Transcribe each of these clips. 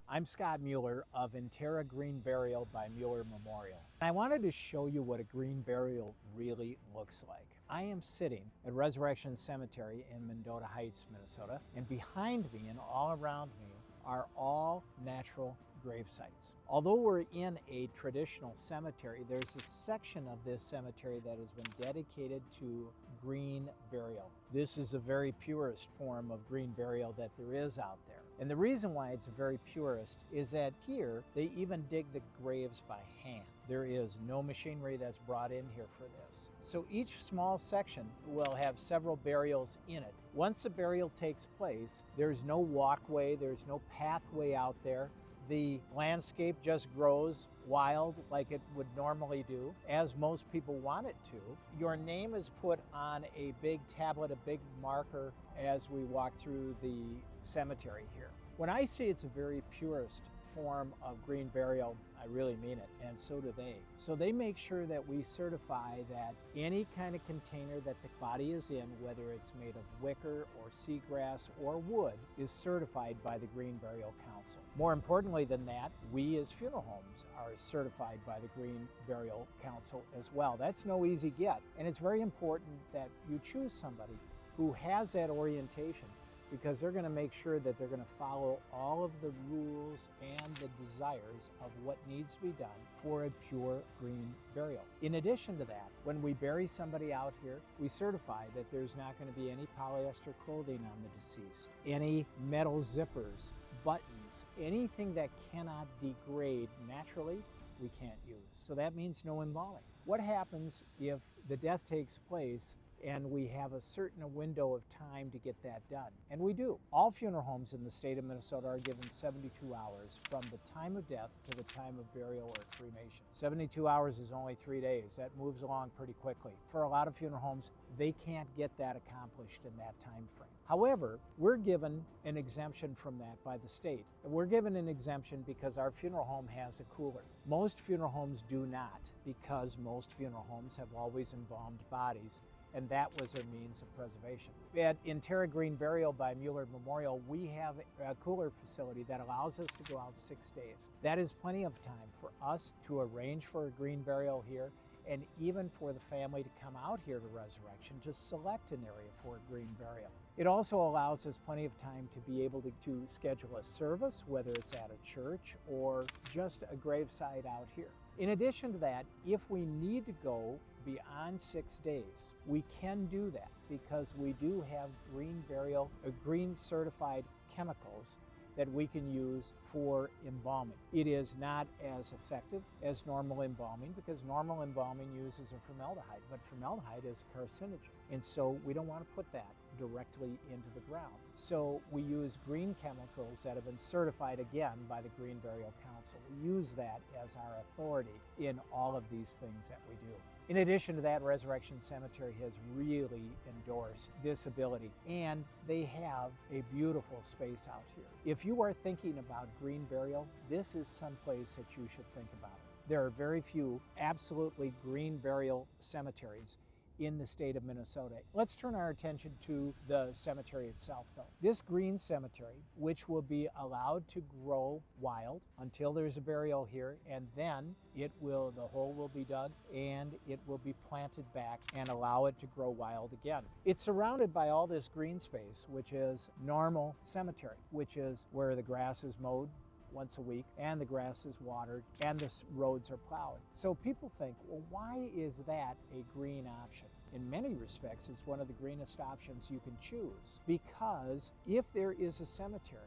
I'm Scott Mueller of Interra Green Burial by Mueller Memorial. I wanted to show you what a green burial really looks like. I am sitting at Resurrection Cemetery in Mendota Heights, Minnesota, and behind me and all around me are all natural grave sites. Although we're in a traditional cemetery, there's a section of this cemetery that has been dedicated to green burial. This is a very purest form of green burial that there is out there. And the reason why it's a very purest is that here they even dig the graves by hand. There is no machinery that's brought in here for this. So each small section will have several burials in it. Once a burial takes place, there's no walkway, there's no pathway out there. The landscape just grows wild like it would normally do, as most people want it to. Your name is put on a big tablet, a big marker, as we walk through the cemetery here. When I say it's a very purest form of green burial, I really mean it, and so do they. So they make sure that we certify that any kind of container that the body is in, whether it's made of wicker or seagrass or wood, is certified by the Green Burial Council. More importantly than that, we as funeral homes are certified by the Green Burial Council as well. That's no easy get, and it's very important that you choose somebody who has that orientation, because they're going to make sure that they're going to follow all of the rules and the desires of what needs to be done for a pure green burial. In addition to that, when we bury somebody out here, we certify that there's not going to be any polyester clothing on the deceased, any metal zippers, buttons, anything that cannot degrade naturally, we can't use. So that means no embalming. What happens if the death takes place and we have a certain window of time to get that done? And we do. All funeral homes in the state of Minnesota are given 72 hours from the time of death to the time of burial or cremation. 72 hours is only 3 days. That moves along pretty quickly. For a lot of funeral homes, they can't get that accomplished in that time frame. However, we're given an exemption from that by the state. We're given an exemption because our funeral home has a cooler. Most funeral homes do not, because most funeral homes have always embalmed bodies, and that was their means of preservation. At Interra Green Burial by Mueller Memorial, we have a cooler facility that allows us to go out 6 days. That is plenty of time for us to arrange for a green burial here, and even for the family to come out here to Resurrection to select an area for a green burial. It also allows us plenty of time to be able to schedule a service, whether it's at a church or just a graveside out here. In addition to that, if we need to go beyond 6 days, we can do that because we do have green burial, green certified chemicals that we can use for embalming. It is not as effective as normal embalming because normal embalming uses a formaldehyde, but formaldehyde is a carcinogen. And so we don't want to put that directly into the ground. So we use green chemicals that have been certified again by the Green Burial Council. We use that as our authority in all of these things that we do. In addition to that, Resurrection Cemetery has really endorsed this ability, and they have a beautiful space out here. If you are thinking about green burial, this is someplace that you should think about. There are very few absolutely green burial cemeteries in the state of Minnesota. Let's turn our attention to the cemetery itself though. This green cemetery, which will be allowed to grow wild until there's a burial here, and then the hole will be dug and it will be planted back and allow it to grow wild again. It's surrounded by all this green space, which is normal cemetery, which is where the grass is mowed once a week and the grass is watered and the roads are plowed. So people think, well, why is that a green option? In many respects, it's one of the greenest options you can choose, because if there is a cemetery,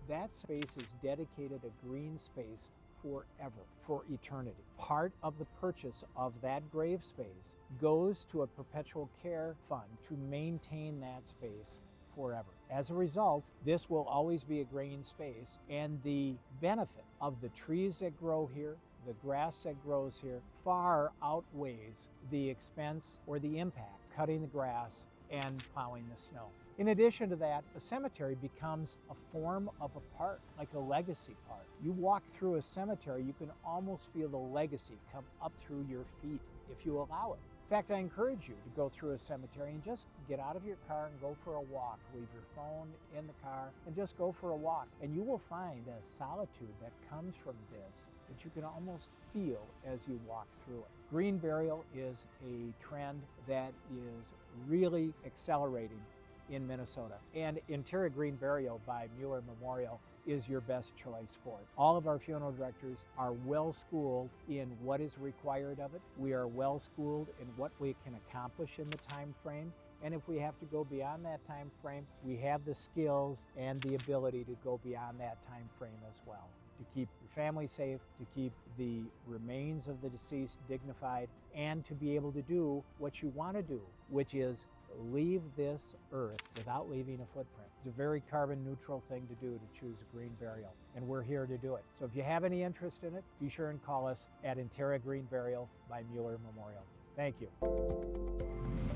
that space is dedicated a green space forever, for eternity. Part of the purchase of that grave space goes to a perpetual care fund to maintain that space forever. As a result, this will always be a green space, and the benefit of the trees that grow here, the grass that grows here, far outweighs the expense or the impact cutting the grass and plowing the snow. In addition to that, a cemetery becomes a form of a park, like a legacy park. You walk through a cemetery, you can almost feel the legacy come up through your feet if you allow it. In fact, I encourage you to go through a cemetery and just get out of your car and go for a walk. Leave your phone in the car and just go for a walk. And you will find a solitude that comes from this that you can almost feel as you walk through it. Green burial is a trend that is really accelerating in Minnesota. And Interra Green Burial by Mueller Memorial is your best choice for it. All of our funeral directors are well schooled in what is required of it. We are well schooled in what we can accomplish in the time frame. And if we have to go beyond that time frame, we have the skills and the ability to go beyond that time frame as well, to keep your family safe, to keep the remains of the deceased dignified, and to be able to do what you want to do, which is leave this earth without leaving a footprint. It's a very carbon neutral thing to do, to choose a green burial, and we're here to do it. So if you have any interest in it, be sure and call us at Interra Green Burial by Mueller Memorial. Thank you.